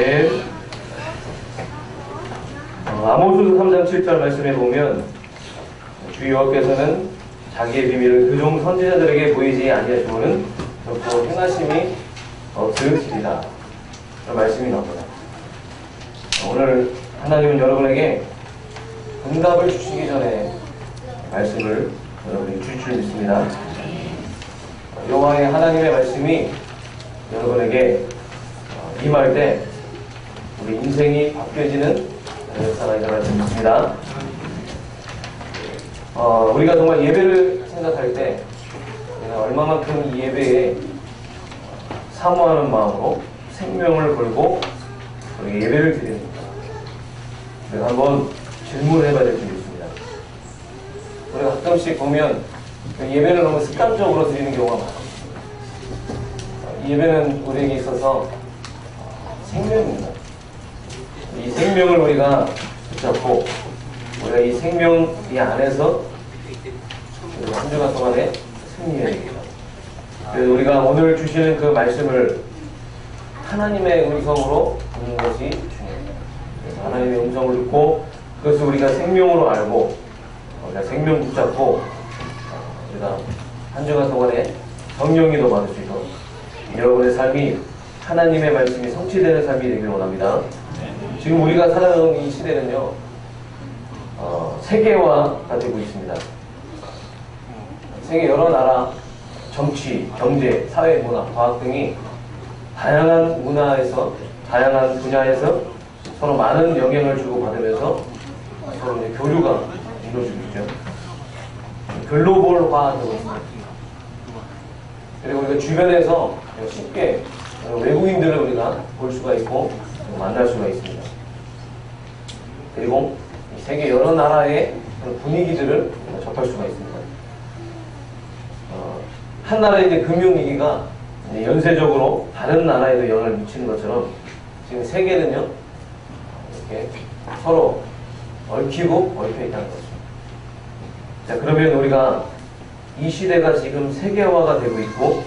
아멘. 아모스 3장 7절 말씀에 보면 주 여호와께서는 자기의 비밀을 그종 선지자들에게 보이지 아니하시고는 결코 행하심이 없으시리라. 그런 말씀이 나옵니다. 오늘 하나님은 여러분에게 응답을 주시기 전에 말씀을 여러분이 주실 줄 믿습니다. 여호와의 하나님의 말씀이 여러분에게 임할 때 우리 인생이 바뀌어지는 역사가 일어날 줄 믿습니다. 우리가 정말 예배를 생각할 때 얼마만큼 이 예배에 사모하는 마음으로 생명을 걸고 우리 예배를 드립니다. 우리가 한번 질문을 해봐야 될 줄 믿습니다. 우리가 가끔씩 보면 예배를 너무 습관적으로 드리는 경우가 많아요. 이 예배는 우리에게 있어서 생명입니다. 이 생명을 우리가 붙잡고 우리가 이 생명 이 안에서 한 주간 동안에 승리해야 됩니다. 그래서 우리가 오늘 주시는 그 말씀을 하나님의 음성으로 듣는 것이 중요합니다. 그래서 하나님의 음성을 듣고 그것을 우리가 생명으로 알고 우리가 생명 붙잡고 우리가 한 주간 동안에 성령이도 받을 수 있도록 여러분의 삶이 하나님의 말씀이 성취되는 삶이 되기를 원합니다. 지금 우리가 살아가는 이 시대는요, 세계화가 되고 있습니다. 세계 여러 나라, 정치, 경제, 사회, 문화, 과학 등이 다양한 문화에서, 다양한 분야에서 서로 많은 영향을 주고받으면서 서로 이제 교류가 이루어지고 있죠. 글로벌화되고 있습니다. 그리고 우리가 주변에서 쉽게 외국인들을 우리가 볼 수가 있고 만날 수가 있습니다. 그리고 세계 여러 나라의 분위기들을 접할 수가 있습니다. 한 나라의 이제 금융위기가 연쇄적으로 다른 나라에도 영향을 미치는 것처럼 지금 세계는요 이렇게 서로 얽히고 얽혀 있다는 거죠. 자, 그러면 우리가 이 시대가 지금 세계화가 되고 있고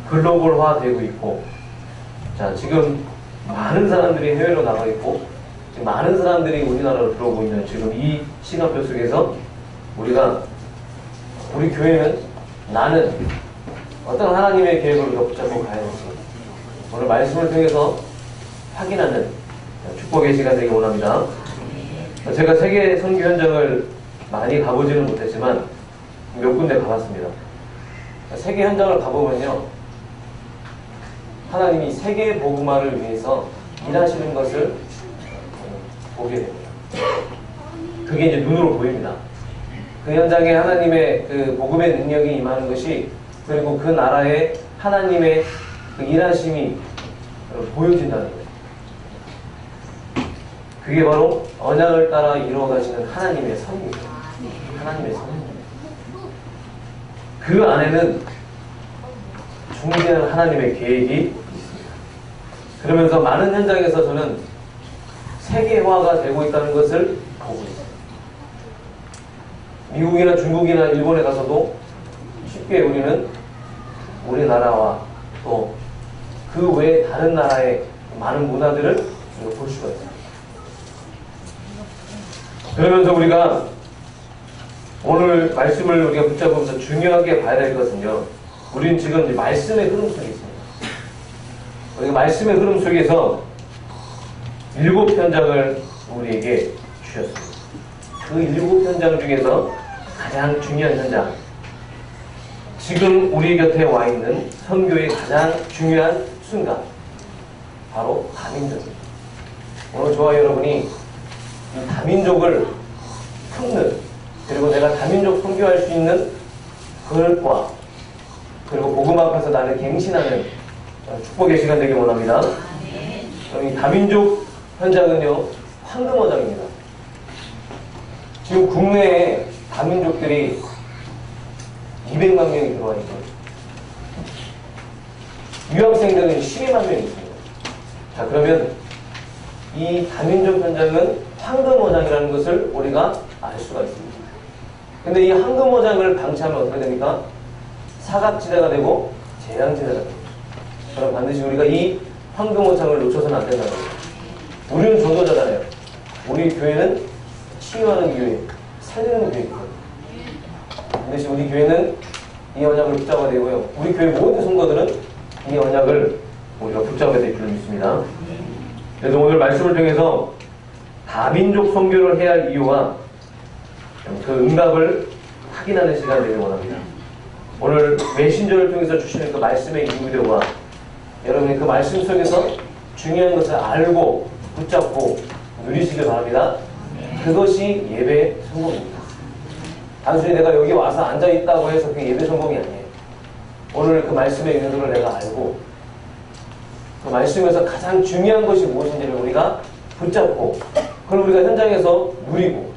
글로벌화 되고 있고, 자, 지금 많은 사람들이 해외로 나가 있고 지금 많은 사람들이 우리나라로 들어오고 있는 지금 이 시간표 속에서 우리 교회는 나는 어떤 하나님의 계획을 붙잡고 가야 될지 오늘 말씀을 통해서 확인하는 축복의 시간 되기 원합니다. 제가 세계 선교 현장을 많이 가보지는 못했지만 몇 군데 가봤습니다. 세계 현장을 가보면요, 하나님이 세계 복음화를 위해서 일하시는 것을 보게 됩니다. 그게 이제 눈으로 보입니다. 그 현장에 하나님의 그 복음의 능력이 임하는 것이, 그리고 그 나라에 하나님의 그 일하심이 보여진다는 거예요. 그게 바로 언약을 따라 이루어가시는 하나님의 섭리입니다. 하나님의 섭리. 그 안에는 중대한 하나님의 계획이 있습니다. 그러면서 많은 현장에서 저는 세계화가 되고 있다는 것을 보고 있어요. 미국이나 중국이나 일본에 가서도 쉽게 우리는 우리나라와 또 그 외에 다른 나라의 많은 문화들을 볼 수가 있습니다. 그러면서 우리가 오늘 말씀을 우리가 붙잡으면서 중요하게 봐야 될 것은요, 우리는 지금 이제 말씀의 흐름 속에 있습니다. 우리가 말씀의 흐름 속에서 7현장을 우리에게 주셨습니다. 그 7현장 중에서 가장 중요한 현장, 지금 우리 곁에 와 있는 선교의 가장 중요한 순간, 바로 다민족입니다. 오늘 저와 여러분이 이 다민족을 품는, 그리고 내가 다민족 선교할 수 있는 그릇과, 그리고 복음 앞에서 나를 갱신하는 축복의 시간 되길 원합니다. 이 다민족 현장은요, 황금어장입니다. 지금 국내에 다민족들이 200만 명이 들어와 있고, 유학생들은 12만 명이 있습니다. 자, 그러면 이 다민족 현장은 황금어장이라는 것을 우리가 알 수가 있습니다. 근데 이 황금어장을 방치하면 어떻게 됩니까? 사각지대가 되고 재앙지대가 됩니다. 그럼 반드시 우리가 이 황금원창을 놓쳐서는 안 된다는 거예요. 우리는 전도자잖아요. 우리 교회는 치유하는 교회, 살리는 교회거든요. 반드시 우리 교회는 이 언약을 붙잡아야 되고요. 우리 교회 모든 성도들은 이 언약을 우리가 붙잡아야 될 줄 믿습니다. 그래서 오늘 말씀을 통해서 다민족 선교를 해야 할 이유와 그 응답을 확인하는 시간을 되길 원합니다. 오늘 메신저를 통해서 주시는 그 말씀의 이유와 여러분이 그 말씀 속에서 중요한 것을 알고 붙잡고 누리시길 바랍니다. 그것이 예배 성공입니다. 단순히 내가 여기 와서 앉아있다고 해서 그게 예배 성공이 아니에요. 오늘 그 말씀의 의도를 내가 알고 그 말씀에서 가장 중요한 것이 무엇인지를 우리가 붙잡고 그걸 우리가 현장에서 누리고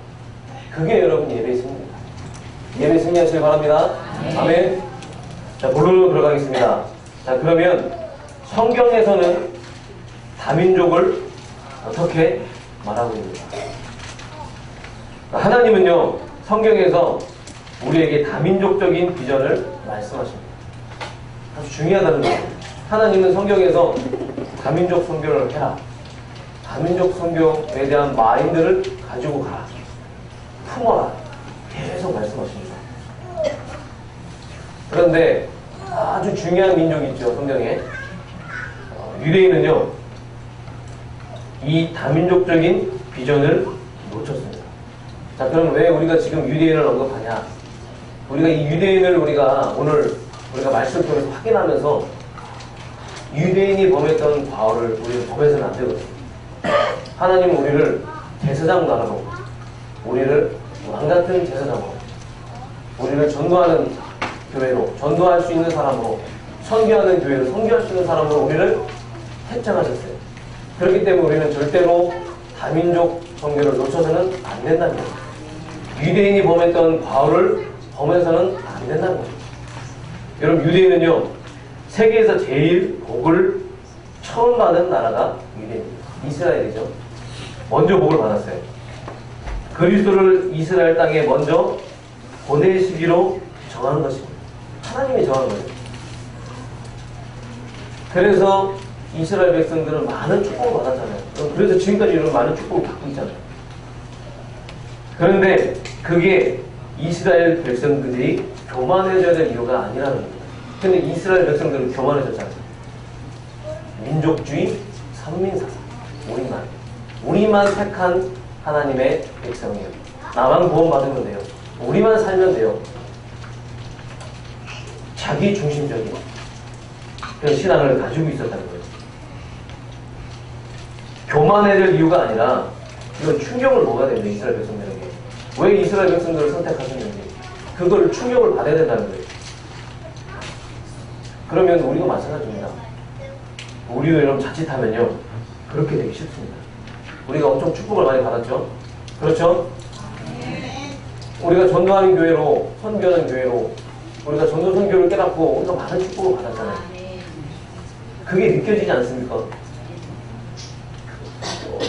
그게 여러분 예배의 승리입니다. 예배 승리하시길 바랍니다. 아멘. 자, 본론으로 들어가겠습니다. 자, 그러면 성경에서는 다민족을 어떻게 말하고 있는가? 하나님은요, 성경에서 우리에게 다민족적인 비전을 말씀하십니다. 아주 중요하다는 거예요. 하나님은 성경에서 다민족 선교를 해라. 다민족 선교에 대한 마인드를 가지고 가라. 품어라. 계속 말씀하십니다. 그런데 아주 중요한 민족이 있죠, 성경에. 유대인은요, 이 다민족적인 비전을 놓쳤습니다. 자, 그럼 왜 우리가 지금 유대인을 언급하냐? 우리가 이 유대인을 오늘 우리가 말씀을 통해서 확인하면서 유대인이 범했던 과오를 우리는 범해서는 안 되거든요. 하나님은 우리를 제사장 나라로, 우리를 왕같은 제사장으로, 우리를 전도하는 교회로, 전도할 수 있는 사람으로, 선교하는 교회로, 선교할 수 있는 사람으로 우리를 택정하셨어요. 그렇기 때문에 우리는 절대로 다민족 선교를 놓쳐서는 안 된다는 거예요. 유대인이 범했던 과오를 범해서는 안 된다는 거예요. 여러분, 유대인은요, 세계에서 제일 복을 처음 받은 나라가 유대인입니다. 이스라엘이죠. 먼저 복을 받았어요. 그리스도를 이스라엘 땅에 먼저 보내시기로 정한 것입니다. 하나님이 정한 거예요. 그래서 이스라엘 백성들은 많은 축복을 받았잖아요. 그래서 지금까지 이런 많은 축복을 받고 있잖아요. 그런데 그게 이스라엘 백성들이 교만해져야 될 이유가 아니라는 겁니다. 근데 이스라엘 백성들은 교만해졌잖아요. 민족주의, 선민사상, 우리만 택한 하나님의 백성이에요. 나만 구원받으면 돼요. 우리만 살면 돼요. 자기 중심적인 그런 신앙을 가지고 있었다는 거예요. 교만해야 될 이유가 아니라 이건 충격을 먹어야 됩니다. 이스라엘 백성들에게. 왜 이스라엘 백성들을 선택하셨는지 그걸 충격을 받아야 된다는 거예요. 그러면 우리도 마찬가지입니다. 우리도 여러분 자칫하면요 그렇게 되기 쉽습니다. 우리가 엄청 축복을 많이 받았죠. 그렇죠? 우리가 전도하는 교회로, 선교하는 교회로 우리가 전도 선교를 깨닫고 우리가 많은 축복을 받았잖아요. 그게 느껴지지 않습니까?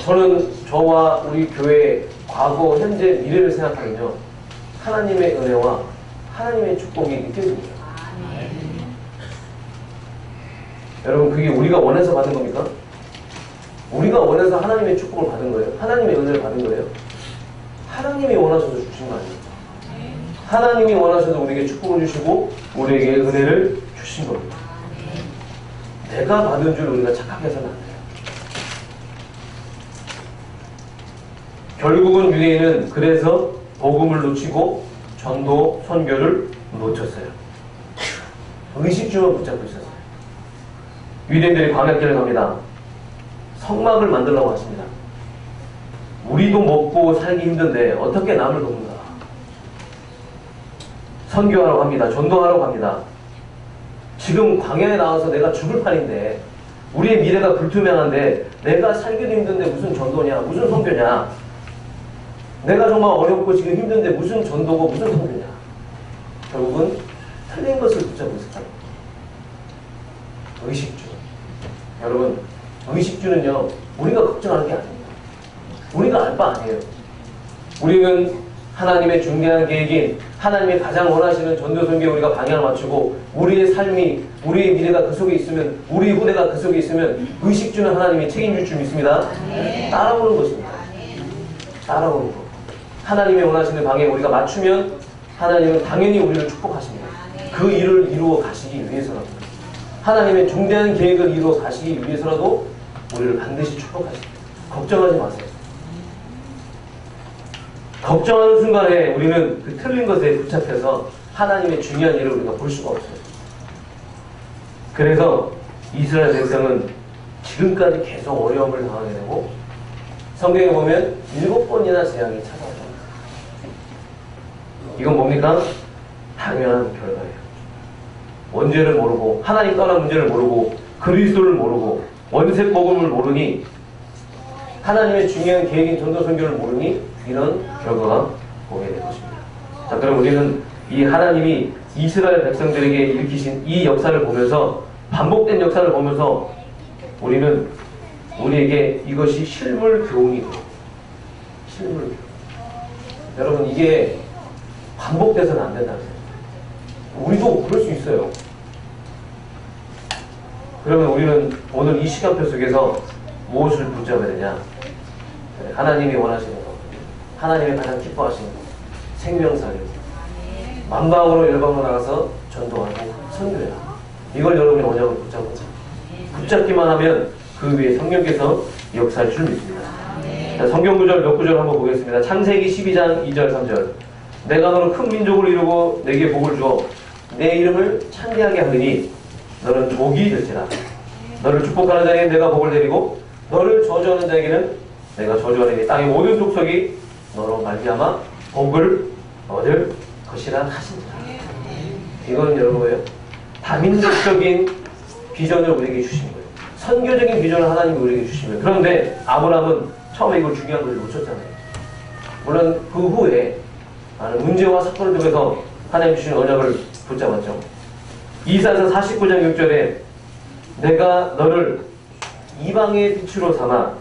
저는 저와 우리 교회 과거, 현재, 미래를 생각하면요 하나님의 은혜와 하나님의 축복이 느껴집니다. 여러분, 그게 우리가 원해서 받은 겁니까? 우리가 원해서 하나님의 축복을 받은 거예요? 하나님의 은혜를 받은 거예요? 하나님이 원하셔서 주신 거 아닙니까? 하나님이 원하셔서 우리에게 축복을 주시고 우리에게 은혜를 주신 겁니다. 내가 받은 줄 우리가 착각해서는 안 돼요. 결국은 유대인은 그래서 복음을 놓치고 전도, 선교를 놓쳤어요. 의식주만 붙잡고 있었어요. 유대인들이 광야길을 갑니다. 성막을 만들라고 하십니다. 우리도 먹고 살기 힘든데 어떻게 남을 돕는가? 선교하러 갑니다. 전도하러 갑니다. 지금 광야에 나와서 내가 죽을 판인데 우리의 미래가 불투명한데 내가 살기도 힘든데 무슨 전도냐? 무슨 선교냐? 내가 정말 어렵고 지금 힘든데 무슨 전도고 무슨 선교냐? 결국은 틀린 것을 붙잡고 있었다는 거예요. 의식주. 여러분, 의식주는요 우리가 걱정하는 게 아닙니다. 우리가 알 바 아니에요. 우리는 하나님의 중대한 계획인 하나님의 가장 원하시는 전도선교에 우리가 방향을 맞추고 우리의 삶이 우리의 미래가 그 속에 있으면 우리의 후대가 그 속에 있으면 의식주는 하나님이 책임질 줄 믿습니다. 따라오는 것입니다. 따라오는 것. 하나님의 원하시는 방향에 우리가 맞추면 하나님은 당연히 우리를 축복하십니다. 그 일을 이루어 가시기 위해서라도 하나님의 중대한 계획을 이루어 가시기 위해서라도 우리를 반드시 축복하십니다. 걱정하지 마세요. 걱정하는 순간에 우리는 그 틀린 것에 붙잡혀서 하나님의 중요한 일을 우리가 볼 수가 없어요. 그래서 이스라엘 백성은 지금까지 계속 어려움을 당하게 되고 성경에 보면 7번이나 재앙이 찾아옵니다. 이건 뭡니까? 당연한 결과예요. 원죄를 모르고 하나님 떠난 문제를 모르고 그리스도를 모르고 원색 복음을 모르니 하나님의 중요한 계획인 전도선교를 모르니 이런 결과가 오게 될 것입니다. 자, 그럼 우리는 이 하나님이 이스라엘 백성들에게 일으키신 이 역사를 보면서 반복된 역사를 보면서 우리는 우리에게 이것이 실물 교훈이 돼요. 실물 교훈. 여러분 이게 반복돼서는 안 된다는 거예요. 우리도 그럴 수 있어요. 그러면 우리는 오늘 이 시간표 속에서 무엇을 붙잡아야 되냐? 하나님이 원하시는 것, 하나님이 가장 기뻐하시는 것, 생명사를 만방으로 열방으로 나가서 전도하고 선교해라. 이걸 여러분의 언약을 붙잡고 붙잡기만 하면 그 위에 성령께서 역사할 줄 믿습니다. 자, 성경 구절 몇 구절 한번 보겠습니다. 창세기 12장 2절 3절. 내가 너를 큰 민족을 이루고 내게 복을 주어 내 이름을 창대하게 하느니 너는 복이 될지라. 너를 축복하는 자에게 내가 복을 내리고 너를 저주하는 자에게는 내가 저주하느니 땅의 모든 족속이 너로 말미암아 복을 얻을 것이라 하시니라. 이건 여러분 뭐예요? 다민족적인 비전을 우리에게 주신 거예요. 선교적인 비전을 하나님이 우리에게 주신 거예요. 그런데 아브라함은 처음에 이걸 중요한 걸 놓쳤잖아요. 물론 그 후에 많은 문제와 사건을 통해서 하나님 주신 언약을 붙잡았죠. 이사야서 49장 6절에 내가 너를 이방의 빛으로 삼아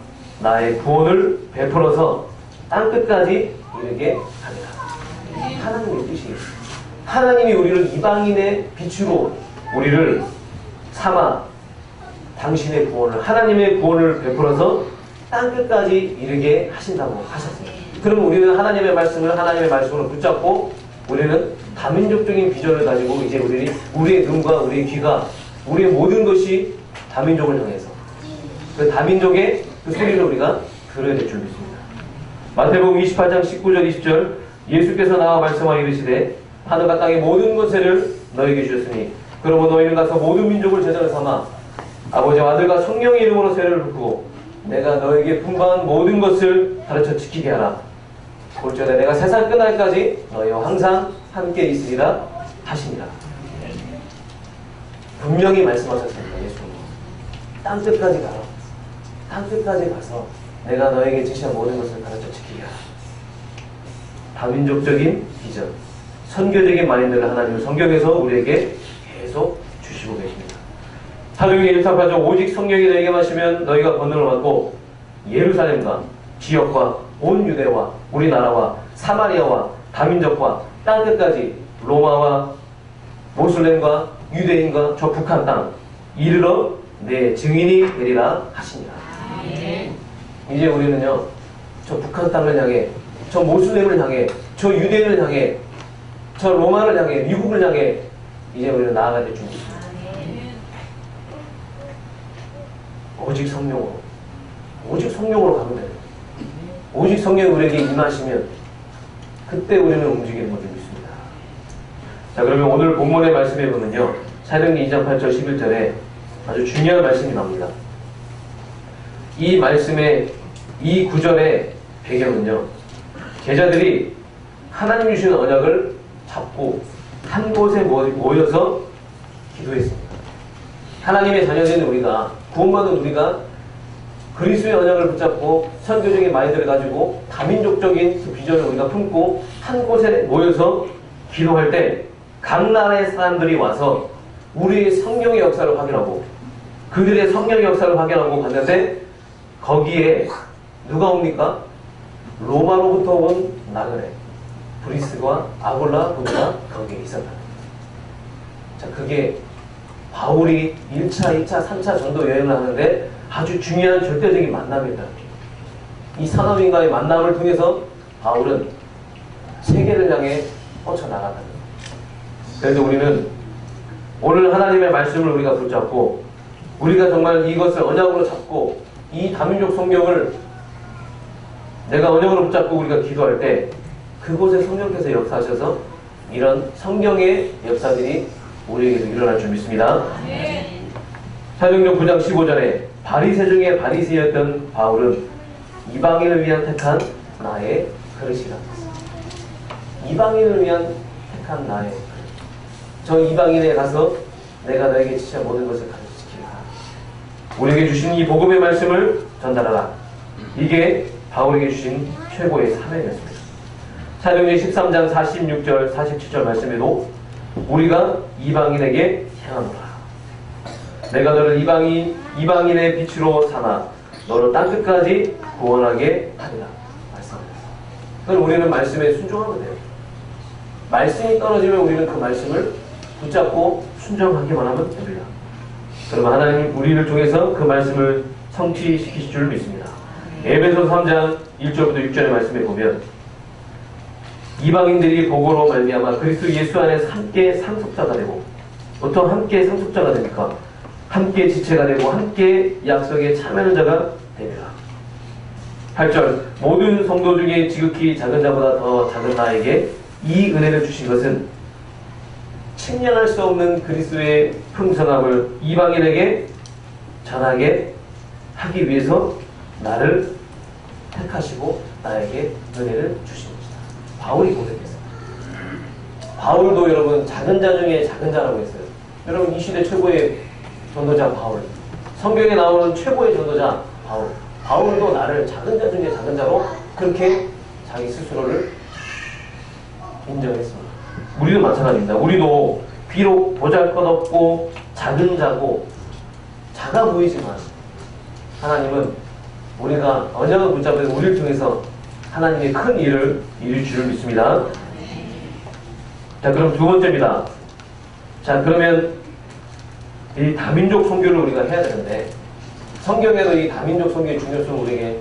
나의 구원을 베풀어서 땅끝까지 이르게 하리라. 하나님의 뜻이에요. 하나님이 우리를 이방인의 빛으로 우리를 삼아 당신의 구원을 하나님의 구원을 베풀어서 땅끝까지 이르게 하신다고 하셨어요. 그러면 우리는 하나님의 말씀으로 붙잡고 우리는 다민족적인 비전을 가지고 이제 우리의 눈과 우리의 귀가 우리의 모든 것이 다민족을 향해서 그 다민족의 그 소리를 우리가 들어야 될 줄 믿습니다. 마태복음 28장 19절 20절 예수께서 나와 말씀하여 이르시되 하늘과 땅의 모든 것을 너에게 주셨으니 그러므로 너희는 가서 모든 민족을 제자로 삼아 아버지와 아들과 성령의 이름으로 세례를 붓고 내가 너에게 분부한 모든 것을 가르쳐 지키게 하라. 볼지어다 내가 세상 끝날까지 너희와 항상 함께 있으리라 하시니라. 분명히 말씀하셨습니다. 예수님. 땅끝까지 가라. 땅끝까지 가서 내가 너에게 지시한 모든 것을 가르쳐 지키게 하라. 다민족적인 비전, 선교적인 마인드를 하나님은 성경에서 우리에게 계속 주시고 계십니다. 사도행전 1:8절 오직 성령이 너에게 마시면 너희가 권능을 받고 예루살렘과 지역과 온 유대와 우리나라와 사마리아와 다민족과 땅끝까지 로마와 모슬렘과 유대인과 저 북한 땅 이르러 내 증인이 되리라 하시니라. 이제 우리는요 저 북한 땅을 향해 저 모슬렘을 향해 저 유대인을 향해 저 로마를 향해 미국을 향해 이제 우리는 나아가야 될 줄 믿습니다. 오직 성령으로 가면 돼요. 오직 성령이 우리에게 임하시면 그때 우리는 움직이는 것을 믿습니다. 자, 그러면 오늘 본문의 말씀에 보면요 사도행전 2장 8절 11절에 아주 중요한 말씀이 나옵니다. 이 말씀의 이 구절의 배경은요 제자들이 하나님 주시는 언약을 잡고 한 곳에 모여서 기도했습니다. 하나님의 자녀된 우리가 구원받은 우리가 그리스도의 언약을 붙잡고 선교적인 마인드를 가지고 다민족적인 그 비전을 우리가 품고 한 곳에 모여서 기도할 때 각 나라의 사람들이 와서 우리의 성령의 역사를 확인하고 그들의 성령의 역사를 확인하고 갔는데 거기에 누가 옵니까? 로마로부터 온 나그네 브리스과 아골라 모두가 거기에 있었다. 자, 그게 바울이 1차, 2차, 3차 전도 여행을 하는데 아주 중요한 절대적인 만남이었다. 이 산업인과의 만남을 통해서 바울은 세계를 향해 뻗쳐나갔다. 그래서 우리는 오늘 하나님의 말씀을 우리가 붙잡고 우리가 정말 이것을 언약으로 잡고 이 다민족 성경을 내가 언약으로 붙잡고 우리가 기도할 때 그곳에 성령께서 역사하셔서 이런 성경의 역사들이 우리에게도 일어날 줄 믿습니다. 사도행전 9장 15절에 바리새 중에 바리새였던 바울은 이방인을 위한 택한 나의 그릇이라. 이방인을 위한 택한 나의 그릇. 저 이방인에 가서 내가 너에게 진짜 모든 것을 가르치리라. 우리에게 주신 이 복음의 말씀을 전달하라. 이게 바울에게 주신 최고의 사명이었습니다. 사도행전 13장 46절 47절 말씀에도 우리가 이방인에게 향하노라. 내가 너를 이방인의 빛으로 삼아 너를 땅끝까지 구원하게 하리라. 말씀합니다. 그럼 우리는 말씀에 순종하면 돼요. 말씀이 떨어지면 우리는 그 말씀을 붙잡고 순종하기만 하면 됩니다. 그러면 하나님 우리를 통해서 그 말씀을 성취시키실 줄 믿습니다. 에베소 3장 1절부터 6절의 말씀에 보면 이방인들이 복으로 말미암아 그리스도 예수 안에서 함께 상속자가 되고 보통 함께 상속자가 되니까 함께 지체가 되고 함께 약속에 참여하는 자가 됩니다. 8절 모든 성도 중에 지극히 작은 자보다 더 작은 나에게 이 은혜를 주신 것은 측량할 수 없는 그리스도의 풍성함을 이방인에게 전하게 하기 위해서 나를 택하시고 나에게 은혜를 주신 것이다. 바울이 고백했어요. 바울도 여러분 작은 자 중에 작은 자라고 했어요. 여러분 이 시대 최고의 전도자 바울, 성경에 나오는 최고의 전도자 바울. 바울도 나를 작은 자 중에 작은 자로 그렇게 자기 스스로를 인정했습니다. 우리도 마찬가지입니다. 우리도 비록 보잘것없고 작은 자고 작아 보이지만 하나님은 우리가 언약을 붙잡은 우리를 통해서 하나님의 큰 일을 이룰 줄을 믿습니다. 자, 그럼 두 번째입니다. 자, 그러면 이 다민족 선교를 우리가 해야 되는데 성경에도 이 다민족 선교의 중요성을 우리에게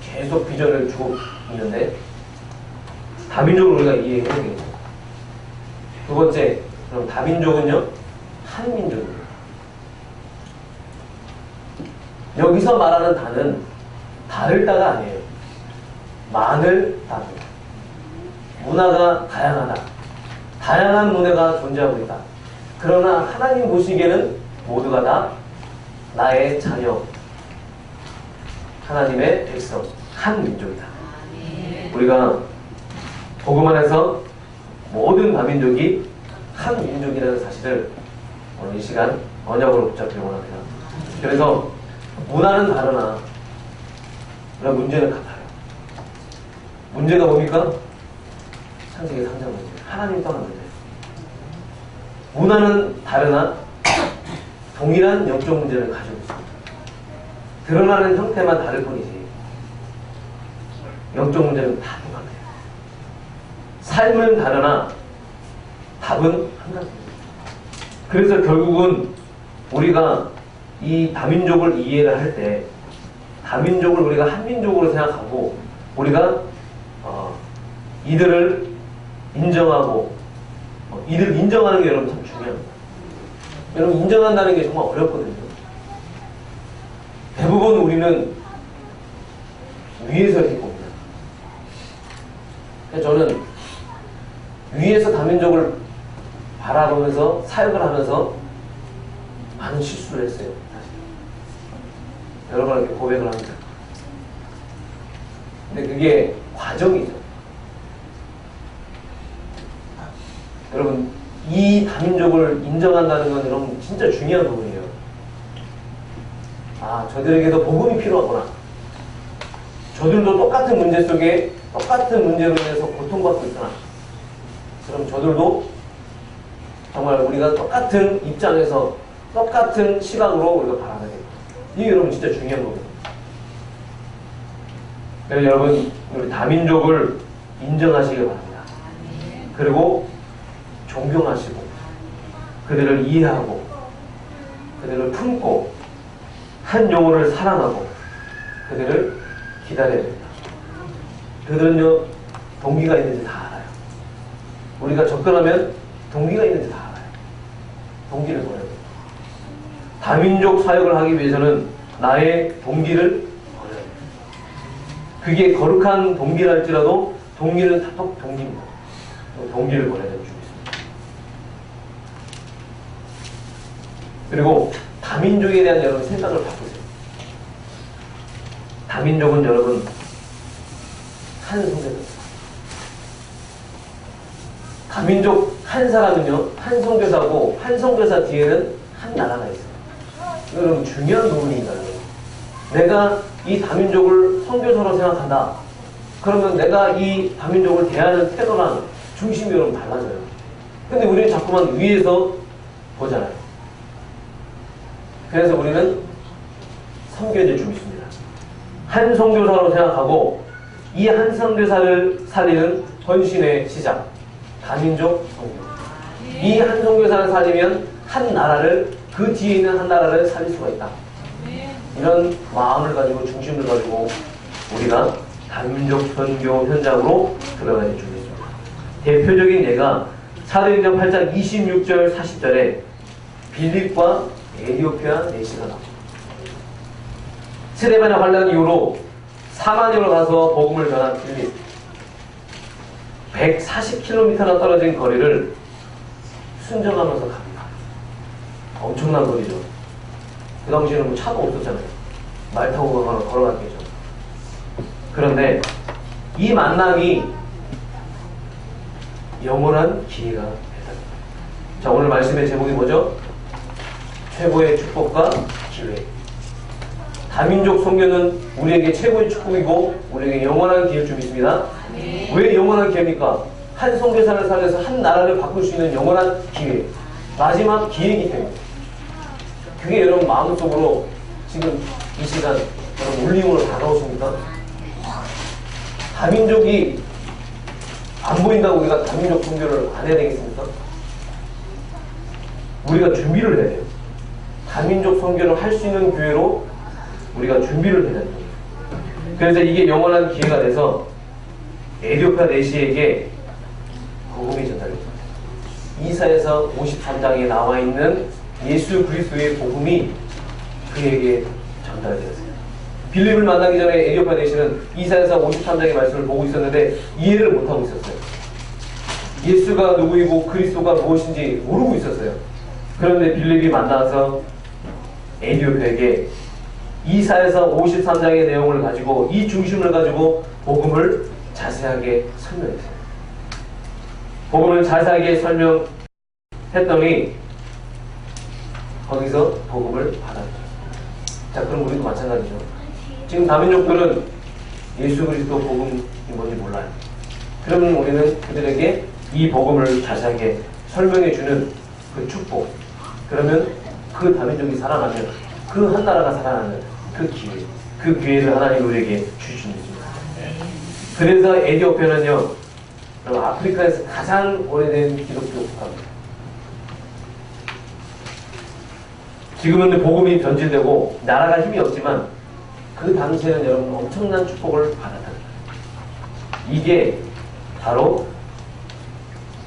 계속 비전을 주고 있는데 다민족을 우리가 이해해야 되겠죠. 두 번째, 그럼 다민족은요 한민족입니다. 여기서 말하는 다는 다를다가 아니에요. 많을 다입니다. 문화가 다양하다. 다양한 문화가 존재하고 있다. 그러나 하나님 보시기에는 모두가 다 나의 자녀, 하나님의 백성, 한 민족이다. 우리가 복음 안에서 모든 다민족이 한 민족이라는 사실을 오늘 이 시간 언약으로 붙잡기를 원합니다. 그래서 문화는 다르나 그러나 문제는 같아요. 문제가 뭡니까? 창세기 3장 문제. 하나님 떠난 문제. 문화는 다르나 동일한 영적 문제를 가지고 있습니다. 드러나는 형태만 다를 뿐이지 영적 문제는 다 똑같아요. 삶은 다르나 답은 한 가지입니다. 그래서 결국은 우리가 이 다민족을 이해를 할 때 다민족을 우리가 한민족으로 생각하고 우리가 이들을 인정하고 이들 인정하는 게 여러분 참 중요합니다. 여러분 인정한다는 게 정말 어렵거든요. 대부분 우리는 위에서 이렇게 봅니다. 저는 위에서 다민족을 바라보면서 사역을 하면서 많은 실수를 했어요. 사실. 여러 번 이렇게 고백을 합니다. 근데 그게 과정이죠. 여러분 이 다민족을 인정한다는 건 여러분 진짜 중요한 부분이에요. 아, 저들에게도 복음이 필요하구나. 저들도 똑같은 문제 속에 똑같은 문제로 인해서 고통받고 있구나. 그럼 저들도 정말 우리가 똑같은 입장에서 똑같은 시각으로 우리가 바라보게. 이게 여러분 진짜 중요한 거거든요. 그래서 여러분 우리 다민족을 인정하시길 바랍니다. 그리고 존경하시고 그들을 이해하고 그들을 품고 한 영혼을 사랑하고 그들을 기다려야 됩니다. 그들은요 동기가 있는지 다 알아요. 우리가 접근하면 동기가 있는지 다 알아요. 동기를 보여야 돼요. 다민족 사역을 하기 위해서는 나의 동기를 버려야 돼요. 그게 거룩한 동기랄지라도 동기는 다 동기입니다. 동기를 버려야 되는 중이 있습니다. 그리고 다민족에 대한 여러분 생각을 바꾸세요. 다민족은 여러분 한 성교사. 다민족 한 사람은요 한 성교사고 한 성교사 뒤에는 한 나라가 있어요. 여러분 중요한 부분입니다. 내가 이 다민족을 선교사로 생각한다. 그러면 내가 이 다민족을 대하는 태도랑 중심이 여러분 달라져요. 근데 우리는 자꾸만 위에서 보잖아요. 그래서 우리는 섬겨질 줄 믿습니다. 한 선교사로 생각하고 이 한 선교사를 살리는 헌신의 시작, 다민족 선교. 이 한 선교사를 살리면 한 나라를 그 뒤에 있는 한 나라를 살릴 수가 있다. 이런 마음을 가지고 중심을 가지고 우리가 다민족 선교 현장으로 들어가야 될 줄 믿습니다. 대표적인 예가 사도행전 8장 26절 40절에 빌립과 에티오피아 내시가 나옵니다. 스데반의 환란 이후로 사마니아로 가서 복음을 전한 빌립 140km나 떨어진 거리를 순정하면서 갑니다. 엄청난 거리죠. 그 당시에는 뭐 차도 없었잖아요. 말 타고 걸어갔겠죠. 그런데 이 만남이 영원한 기회가 됐다. 자, 오늘 말씀의 제목이 뭐죠? 최고의 축복과 기회. 다민족 선교는 우리에게 최고의 축복이고 우리에게 영원한 기회일 줄 믿습니다. 왜 영원한 기회입니까? 한 선교사를 살려서 한 나라를 바꿀 수 있는 영원한 기회. 마지막 기회이기 때문에. 그게 여러분 마음속으로 지금 이 시간 여러분 울림으로 다가오십니까? 다민족이 안 보인다고 우리가 다민족 선교를 안 해야 되겠습니까? 우리가 준비를 해야 돼요. 다민족 선교를 할 수 있는 기회로 우리가 준비를 해야 됩니다. 그래서 이게 영원한 기회가 돼서 에티오피아 내시에게 복음이 전달됩니다. 이사야서 53장에 나와 있는 예수 그리스도의 복음이 그에게 전달되었어요. 빌립을 만나기 전에 에티오피아 내시는 이사야서 53장의 말씀을 보고 있었는데 이해를 못하고 있었어요. 예수가 누구이고 그리스도가 무엇인지 모르고 있었어요. 그런데 빌립이 만나서 에티오피아에게 이사야서 53장의 내용을 가지고 이 중심을 가지고 복음을 자세하게 설명했어요. 복음을 자세하게 설명했더니 거기서 복음을 받았죠. 자, 그럼 우리도 마찬가지죠. 지금 다민족들은 예수 그리스도 복음이 뭔지 몰라요. 그러면 우리는 그들에게 이 복음을 자세하게 설명해주는 그 축복, 그러면 그 다민족이 살아나면 그 한 나라가 살아나는 그 기회, 그 기회를 하나님 우리에게 주시는 것입니다. 그래서 에티오피아는요, 아프리카에서 가장 오래된 기독교 국가입니다. 지금은 복음이 변질되고 나라가 힘이 없지만 그 당시에는 여러분 엄청난 축복을 받았다. 이게 바로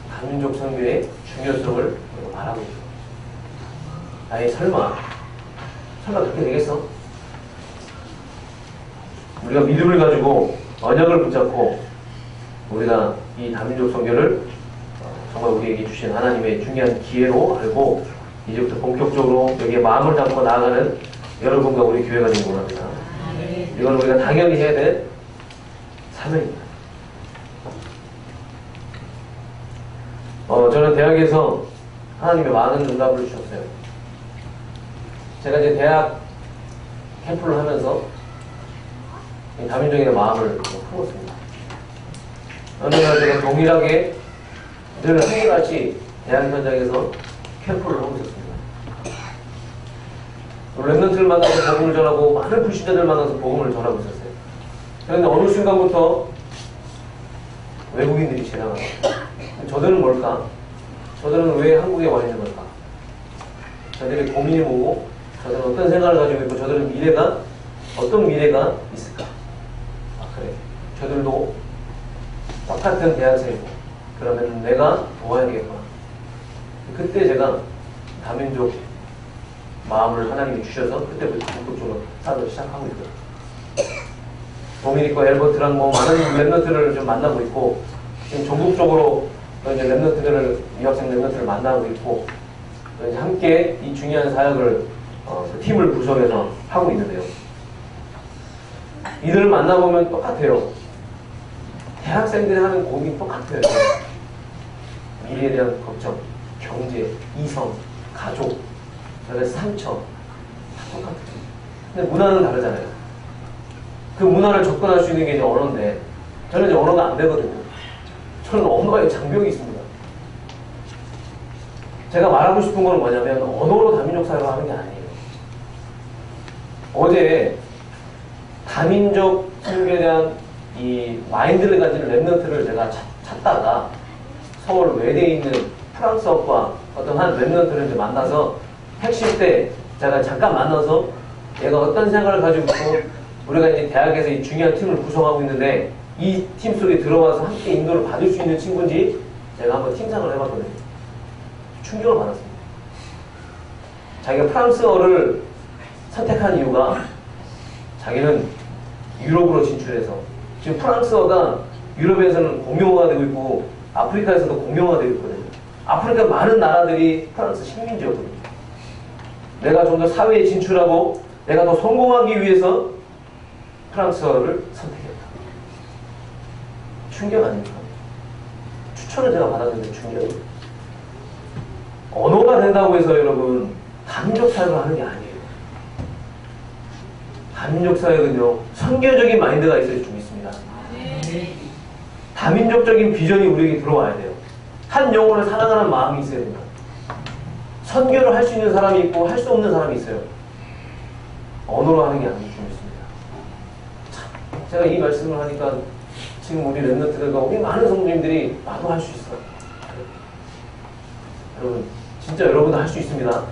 다민족 선교의 중요성을 말하고 있어요. 아예 설마 그렇게 되겠어? 우리가 믿음을 가지고 언약을 붙잡고 우리가 이 다민족 선교를 정말 우리에게 주신 하나님의 중요한 기회로 알고 이제부터 본격적으로 여기에 마음을 담고 나아가는 여러분과 우리 교회가 되기 원합니다. 이건 우리가 당연히 해야 될 사명입니다. 저는 대학에서 하나님의 많은 응답을 주셨어요. 제가 이제 대학 캠프를 하면서 다민족의 마음을 품었습니다. 어느 날 제가 동일하게 늘 한결같이 대학 현장에서 캠프를 하고 있었습니다. 랩런트를 만나서 복음을 전하고 많은 불신자들 만나서 복음을 전하고 있었어요. 그런데 어느 순간부터 외국인들이 지나가요. 저들은 뭘까? 저들은 왜 한국에 와 있는 걸까? 저들의 고민이 뭐고, 저들은 어떤 생각을 가지고 있고, 저들은 미래가, 어떤 미래가 있을까? 아, 그래. 저들도 똑같은 대학생이고, 그러면 내가 도와야겠구나. 그때 제가 다민족 마음을 하나님이 주셔서 그때부터 본격적으로 사역을 시작하고 있거든요. 도미니코, 엘버트랑 뭐 많은 랩런트를 좀 만나고 있고, 지금 전국적으로 이제 랩런트들을, 유학생 랩런트를 만나고 있고, 이제 함께 이 중요한 사역을 팀을 구성해서 하고 있는데요. 이들을 만나보면 똑같아요. 대학생들이 하는 고민이 똑같아요. 미래에 대한 걱정, 경제, 이성, 가족, 그래서 상처, 다 똑같아요. 근데 문화는 다르잖아요. 그 문화를 접근할 수 있는 게 이제 언어인데, 저는 이제 언어가 안 되거든요. 저는 언어에 장벽이 있습니다. 제가 말하고 싶은 건 뭐냐면, 언어로 다민족 사역을 하는 게 아니에요. 어제 다민족 선교에 대한 이 마인드를 가진 랩런트를 제가 찾다가 서울 외대에 있는 프랑스어과 어떤 한 랩런트를 이제 만나서 택시 때 제가 잠깐 만나서 얘가 어떤 생각을 가지고 있고, 우리가 이제 대학에서 이 중요한 팀을 구성하고 있는데 이 팀 속에 들어와서 함께 인도를 받을 수 있는 친구인지 제가 한번 팀상을 해봤거든요. 충격을 받았습니다. 자기가 프랑스어를 선택한 이유가 자기는 유럽으로 진출해서 지금 프랑스어가 유럽에서는 공용어가 되고 있고 아프리카에서도 공용어가 되고 있거든요. 아프리카 많은 나라들이 프랑스 식민지였거든요. 내가 좀 더 사회에 진출하고 내가 더 성공하기 위해서 프랑스어를 선택했다. 충격 아닙니까? 추천을 제가 받았는데 충격이에요. 언어가 된다고 해서 여러분 다민족 사역을 하는 게 아니에요. 다민족 사역은요, 선교적인 마인드가 있어야 좀 있습니다. 다민족적인 비전이 우리에게 들어와야 돼요. 한 영혼을 사랑하는 마음이 있어야 됩니다. 선교를 할 수 있는 사람이 있고 할 수 없는 사람이 있어요. 언어로 하는 게 아니고 좀 있습니다. 참, 제가 이 말씀을 하니까 지금 우리 랩런트들과 우리 많은 성도님들이 나도 할 수 있어. 여러분, 진짜 여러분도 할 수 있습니다.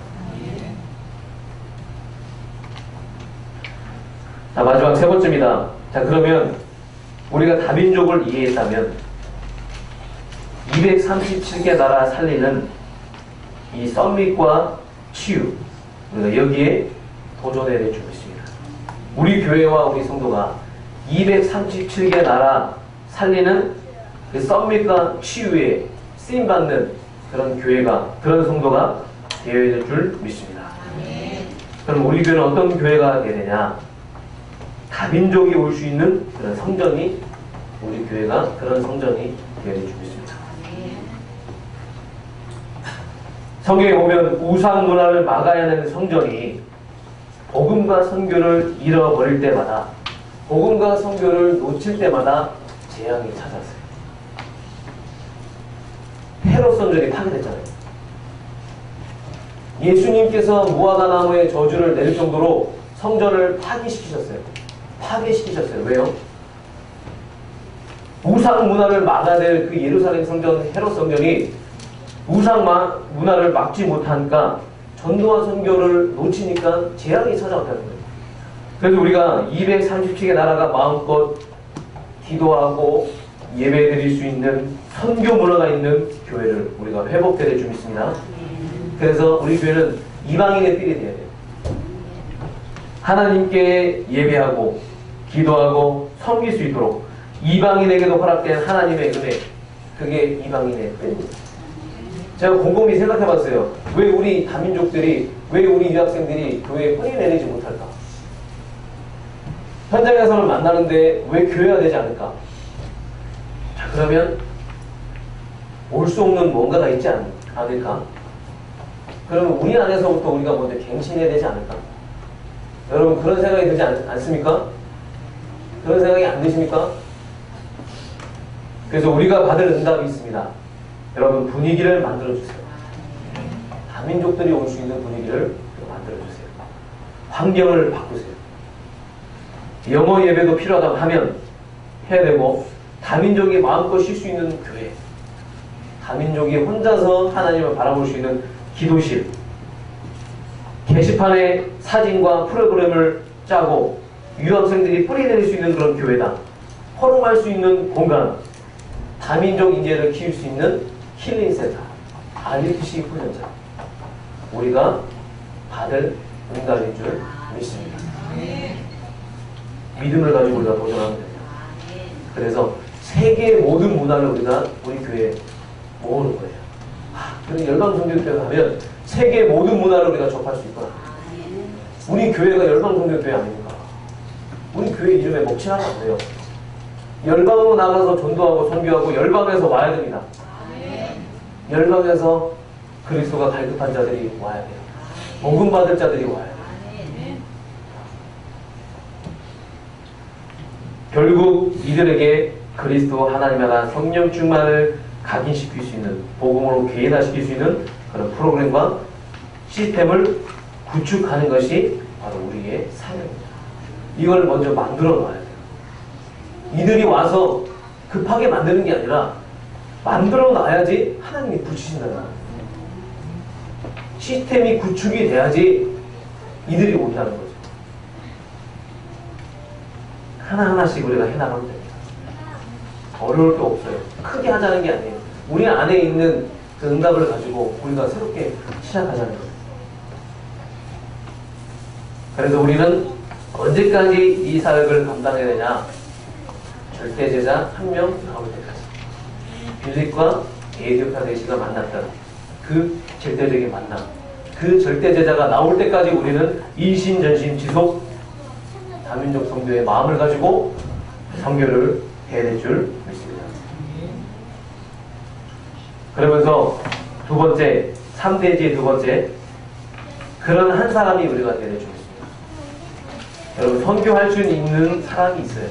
자, 마지막 세 번째입니다. 자, 그러면 우리가 다민족을 이해했다면 237개 나라 살리는 이 썸밋과 치유, 우리가 여기에 도전해야 될 줄 믿습니다. 우리 교회와 우리 성도가 237개 나라 살리는 그 썸밋과 치유에 쓰임받는 그런 교회가, 그런 성도가 되어야 될 줄 믿습니다. 그럼 우리 교회는 어떤 교회가 되어야 되냐? 다민족이 올 수 있는 그런 성전이, 우리 교회가 그런 성전이 되어야 될 줄 믿습니다. 성경에 보면 우상 문화를 막아야 하는 성전이 복음과 선교를 잃어버릴 때마다, 복음과 선교를 놓칠 때마다 재앙이 찾아왔어요. 헤롯 성전이 파괴됐잖아요. 예수님께서 무화과 나무의 저주를 내릴 정도로 성전을 파괴시키셨어요. 왜요? 우상 문화를 막아야 될 그 예루살렘 성전, 헤롯 성전이 우상 문화를 막지 못하니까 전도와 선교를 놓치니까 재앙이 찾아왔다는 거예요. 그래서 우리가 237개 나라가 마음껏 기도하고 예배 드릴 수 있는 선교 문화가 있는 교회를 우리가 회복해야 될 줄 믿습니다. 그래서 우리 교회는 이방인의 삘이 돼야 돼요. 하나님께 예배하고 기도하고 섬길 수 있도록 이방인에게도 허락된 하나님의 은혜, 그게 이방인의 끈입니다. 제가 곰곰이 생각해봤어요. 왜 우리 다민족들이, 왜 우리 유학생들이 교회에 뿌리 내리지 못할까? 현장에서는 만나는데 왜 교회가 되지 않을까? 자, 그러면 올 수 없는 뭔가가 있지 않을까? 그러면 우리 안에서부터 우리가 먼저 갱신해야 되지 않을까? 여러분, 그런 생각이 들지 않습니까? 그런 생각이 안 드십니까? 그래서 우리가 받을 응답이 있습니다. 여러분, 분위기를 만들어주세요. 다민족들이 올 수 있는 분위기를 만들어주세요. 환경을 바꾸세요. 영어 예배도 필요하다고 하면 해야 되고, 다민족이 마음껏 쉴 수 있는 교회, 다민족이 혼자서 하나님을 바라볼 수 있는 기도실, 게시판에 사진과 프로그램을 짜고 유학생들이 뿌리내릴 수 있는 그런 교회당, 허용할 수 있는 공간, 다민족 인재를 키울 수 있는 힐링센터, RFC 훈련장, 우리가 받을 응답인 줄 믿습니다. 믿음을 가지고 우리가 도전하면 됩니다. 그래서 세계의 모든 문화를 우리가 우리 교회에 모으는 거예요. 그래서 열방성교교회 가면 세계의 모든 문화를 우리가 접할 수 있구나. 우리 교회가 열방성교교회 아닙니까? 우리 교회 이름에 먹칠하면 안 돼요. 열방으로 나가서 전도하고 선교하고 열방에서 와야 됩니다. 열방에서 그리스도가 갈급한 자들이 와야 돼요. 복음 받을 자들이 와야 돼요. 결국 이들에게 그리스도 하나님의 나라 성령 충만을 각인시킬 수 있는, 복음으로 개인화시킬 수 있는 그런 프로그램과 시스템을 구축하는 것이 바로 우리의 사명입니다. 이걸 먼저 만들어 놔야 돼요. 이들이 와서 급하게 만드는 게 아니라 만들어 놔야지 하나님이 붙이신다는 거예요. 시스템이 구축이 돼야지 이들이 온다는 거죠. 하나하나씩 우리가 해나가면 됩니다. 어려울 게 없어요. 크게 하자는 게 아니에요. 우리 안에 있는 그 응답을 가지고 우리가 새롭게 시작하자는 거예요. 그래서 우리는 언제까지 이 사역을 감당해야 되냐? 절대제자 한 명 나올 때까지. 빌립과 에디오카데시가 만났던 그 절대적인 만남, 그 절대제자가 나올 때까지 우리는 일심전심 지속 다민족 성도의 마음을 가지고 선교를 해야 될 줄 믿습니다. 그러면서 두 번째, 3대지의 두 번째, 그런 한 사람이 우리가 되야 될 줄 믿습니다. 여러분, 선교할 수 있는 사람이 있어요.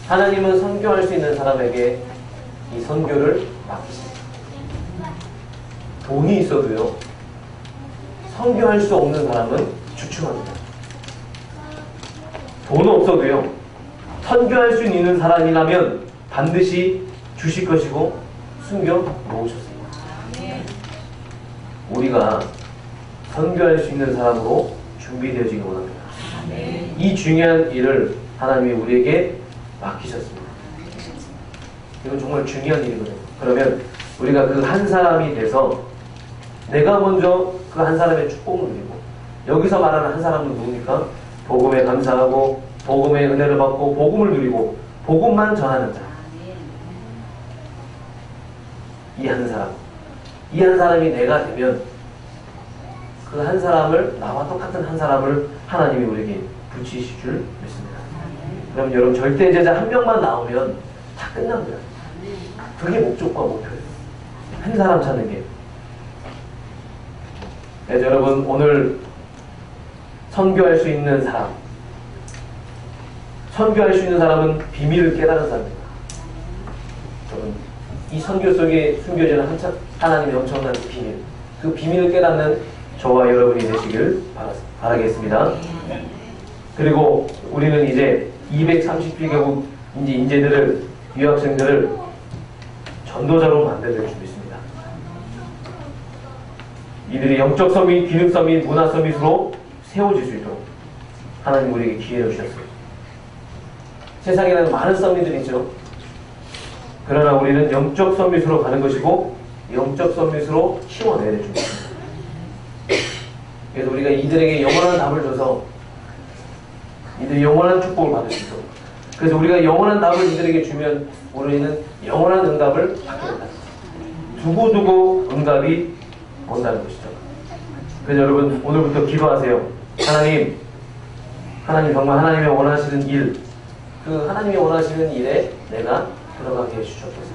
하나님은 선교할 수 있는 사람에게 이 선교를 맡기십니다. 돈이 있어도요, 선교할 수 없는 사람은 주춤합니다. 돈 없어도요, 선교할 수 있는 사람이라면 반드시 주실 것이고 숨겨 놓으셨습니다. 우리가 선교할 수 있는 사람으로 준비되어지기 원합니다. 이 중요한 일을 하나님이 우리에게 맡기셨습니다. 이건 정말 중요한 일이거든요. 그러면 우리가 그 한 사람이 돼서 내가 먼저 그 한 사람의 축복을 누리고, 여기서 말하는 한 사람은 누굽니까? 복음에 감사하고 복음의 은혜를 받고 복음을 누리고 복음만 전하는 자. 이 한 사람. 이 한 사람이 내가 되면 그 한 사람을, 나와 똑같은 한 사람을 하나님이 우리에게 붙이실 줄 믿습니다. 그럼 여러분, 절대제자 한 명만 나오면 다 끝납니다. 그게 목적과 목표예요. 한 사람 찾는 게. 그래서 여러분, 오늘 선교할 수 있는 사람, 선교할 수 있는 사람은 비밀을 깨달은 사람입니다. 여러분, 이 선교 속에 숨겨지는 하나님의 엄청난 비밀, 그 비밀을 깨닫는 저와 여러분이 되시길 바라겠습니다. 그리고 우리는 이제 230개국 인재들을, 유학생들을 전도자로 만들어야 줄 있습니다. 이들이 영적 서밋, 기능 서밋, 문화 서밋으로 세워질 수 있도록 하나님 우리에게 기회를 주셨어요. 세상에는 많은 서밋들이 있죠. 그러나 우리는 영적 서밋으로 가는 것이고 영적 서밋으로 키워내야 될 줄 믿습니다. 그래서 우리가 이들에게 영원한 답을 줘서 이들이 영원한 축복을 받을 수 있도록, 그래서 우리가 영원한 답을 이들에게 주면 우리는 영원한 응답을 받게 된다. 두고두고 응답이 온다는 것이죠. 그래서 여러분, 오늘부터 기도하세요. 하나님 정말 하나님이 원하시는 일, 그 하나님이 원하시는 일에 내가 들어가게 해주셨소서.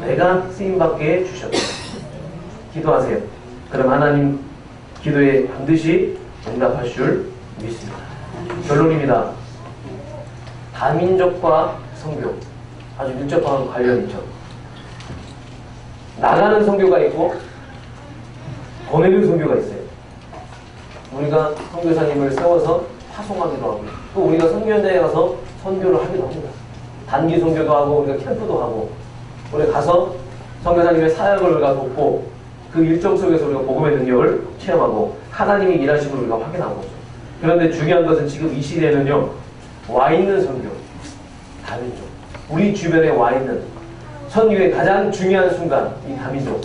내가 쓰임받게 해주셨소서. 기도하세요. 그럼 하나님 기도에 반드시 응답하실 줄 믿습니다. 결론입니다. 다민족과 선교, 아주 밀접한 관련이 있죠. 나가는 선교가 있고 보내는 선교가 있어요. 우리가 선교사님을 세워서 파송하기도 하고, 또 우리가 선교 현장에 가서 선교를 하기도 합니다. 단기 선교도 하고 우리가 캠프도 하고, 우리 가서 선교사님의 사역을 우리가 돕고 그 일정 속에서 우리가 복음의 능력을 체험하고 하나님이 일하심을 우리가 확인하고 있죠. 그런데 중요한 것은 지금 이 시대에는요, 와 있는 선교, 다민족, 우리 주변에 와 있는 선교의 가장 중요한 순간, 이 다민족.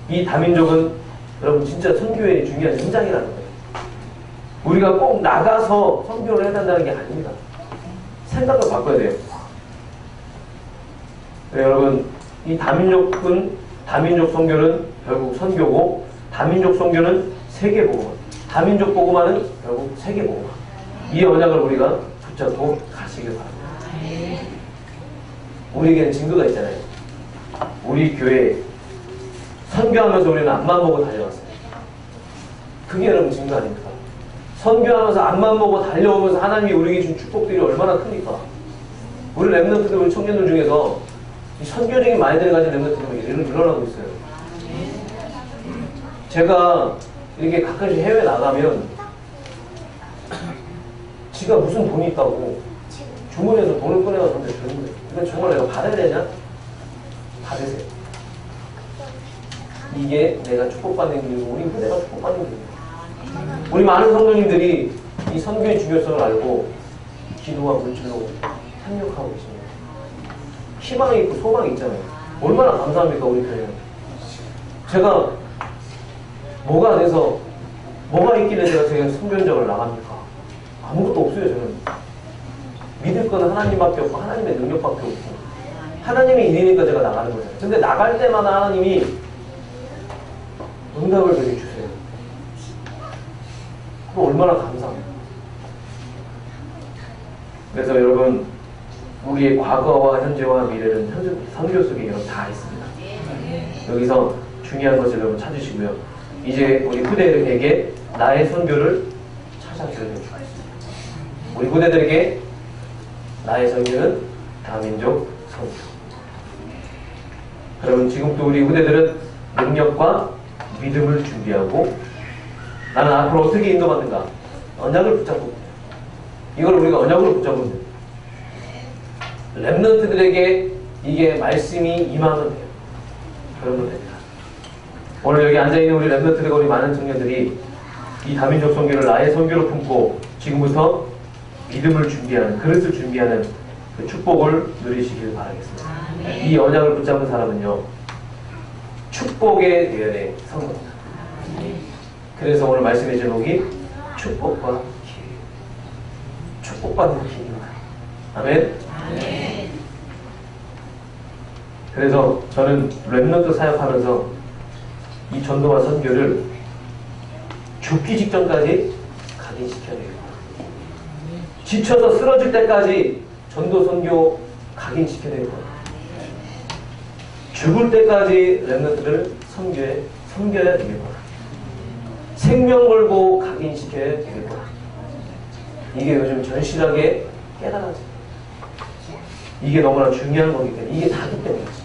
이 다민족은 여러분 진짜 선교의 중요한 현장이라는 거예요. 우리가 꼭 나가서 선교를 해야 된다는 게 아닙니다. 생각을 바꿔야 돼요. 네, 여러분, 이 다민족 선교는 결국 선교고, 다민족 선교는 세계복음, 다민족 복음화는 결국 세계복음. 이 언약을 우리가 붙잡고 가시길 바랍니다. 우리에게는 증거가 있잖아요. 우리 교회 선교하면서 우리는 앞만 보고 달려왔어요. 그게 여러분 증거 아닙니까? 선교하면서 앞만 보고 달려오면서 하나님이 우리에게 준 축복들이 얼마나 큽니까? 우리 랩런트들, 우리 청년들 중에서 이 선교적인 마인드를 가진 랩런트들이 일어나고 있어요. 제가 이렇게 가끔씩 해외 나가면 지가 무슨 돈이 있다고 주머니에서 돈을 꺼내서 저한테 주는 거예요. 이건 정말 내가 받아야 되냐? 받으세요. 이게 내가 축복받는 길이고 우리 후대가 축복받는 길이에요. 우리 많은 성도님들이 이 선교의 중요성을 알고 기도와 물질로 협력하고 있습니다. 희망이 있고 소망이 있잖아요. 얼마나 감사합니까 우리 교회는. 제가 뭐가 돼서 뭐가 있길래 제가 선교 현장을 나갑니까? 아무것도 없어요. 저는 믿을 건 하나님밖에 없고 하나님의 능력밖에 없고 하나님의 일이니까 제가 나가는 거예요. 근데 나갈 때마다 하나님이 응답을 저에게 주세요. 그거 얼마나 감사합니다. 그래서 여러분, 우리의 과거와 현재와 미래는 선교 속에 여러분 다 있습니다. 여기서 중요한 것을 여러분 찾으시고요. 이제 우리 후대들에게 나의 선교를 찾아주셔야 됩니다. 우리 후대들에게 나의 선교는 다민족 선교. 여러분, 지금도 우리 후대들은 능력과 믿음을 준비하고 나는 앞으로 어떻게 인도받는가? 언약을 붙잡고 이걸 우리가 언약으로 붙잡으면 돼요. 랩런트들에게 이게 말씀이 임하면 돼요. 그러면 됩니다. 오늘 여기 앉아있는 우리 랩런트들과 우리 많은 청년들이 이 다민족 선교를 나의 선교로 품고 지금부터 믿음을 준비하는, 그릇을 준비하는 그 축복을 누리시길 바라겠습니다. 이 언약을 붙잡은 사람은요, 축복의 대열에 선 겁니다. 그래서 오늘 말씀의 제목이 축복과 기회. 축복받는 기회입니다. 아멘. 그래서 저는 랩런트 사역하면서 이 전도와 선교를 죽기 직전까지 각인시켜야 돼요. 지쳐서 쓰러질 때까지 전도 선교 각인시켜야 돼요. 죽을 때까지 랩런트를 섬겨야 되겠구나. 생명 걸고 각인시켜야 되겠구나. 이게 요즘 절실하게 깨달아져. 이게 너무나 중요한 거기 때문에, 이게 다기 때문이지.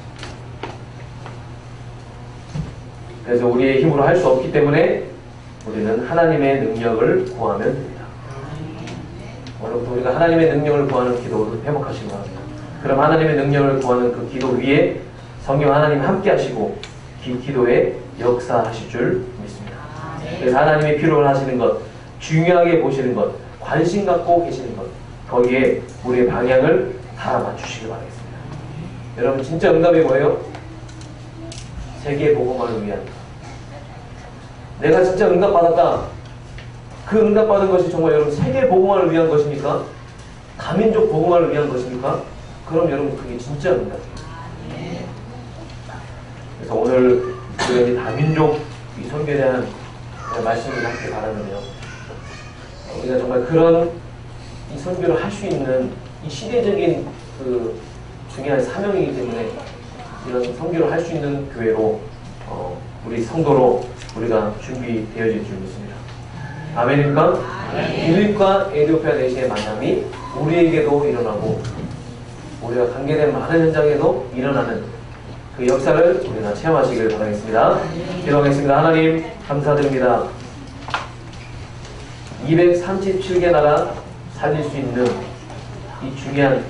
그래서 우리의 힘으로 할 수 없기 때문에 우리는 하나님의 능력을 구하면 됩니다. 오늘부터 우리가 하나님의 능력을 구하는 기도를 회복하시기 바랍니다. 그럼 하나님의 능력을 구하는 그 기도 위에 성령 하나님 함께 하시고 기도에 역사하실 줄 믿습니다. 그래서 하나님이 필요로 하시는 것, 중요하게 보시는 것, 관심 갖고 계시는 것, 거기에 우리의 방향을 다 맞추시길 바라겠습니다. 여러분, 진짜 응답이 뭐예요? 세계 복음화를 위한. 내가 진짜 응답받았다. 그 응답받은 것이 정말 여러분 세계 복음화를 위한 것입니까? 다민족 복음화를 위한 것입니까? 그럼 여러분 그게 진짜 응답이에요. 그래서 오늘 우리 다민족 이 선교에 대한 말씀을 함께 바라는데요. 우리가 정말 그런 이 선교를 할 수 있는 이 시대적인 그 중요한 사명이기 때문에 이런 선교를 할 수 있는 교회로 우리 성도로 우리가 준비되어질 줄 믿습니다. 아멘입니까? 빌립과 에디오피아 내시의 만남이 우리에게도 일어나고 우리가 관계된 많은 현장에도 일어나는 그 역사를 우리가 체험하시길 바라겠습니다. 기도하겠습니다. 하나님 감사드립니다. 237개 나라 살릴 수 있는 이 중요한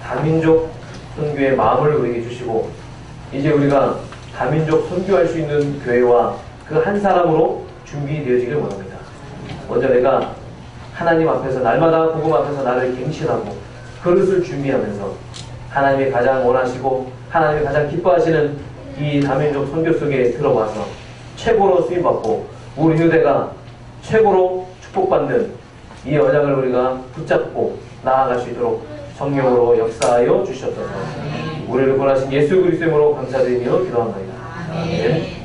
다민족 선교의 마음을 우리에게 주시고 이제 우리가 다민족 선교할 수 있는 교회와 그 한 사람으로 준비되어지길 원합니다. 먼저 내가 하나님 앞에서 날마다 복음 앞에서 나를 갱신하고 그릇을 준비하면서 하나님이 가장 원하시고 하나님이 가장 기뻐하시는 이 다민족 선교 속에 들어와서 최고로 쓰임받고 우리 교대가 최고로 축복받는 이 언약을 우리가 붙잡고 나아갈 수 있도록 성령으로 역사하여 주시옵소서. 우리를 구원하신 예수 그리스도의 이름으로 감사드리며 기도합니다. 아멘.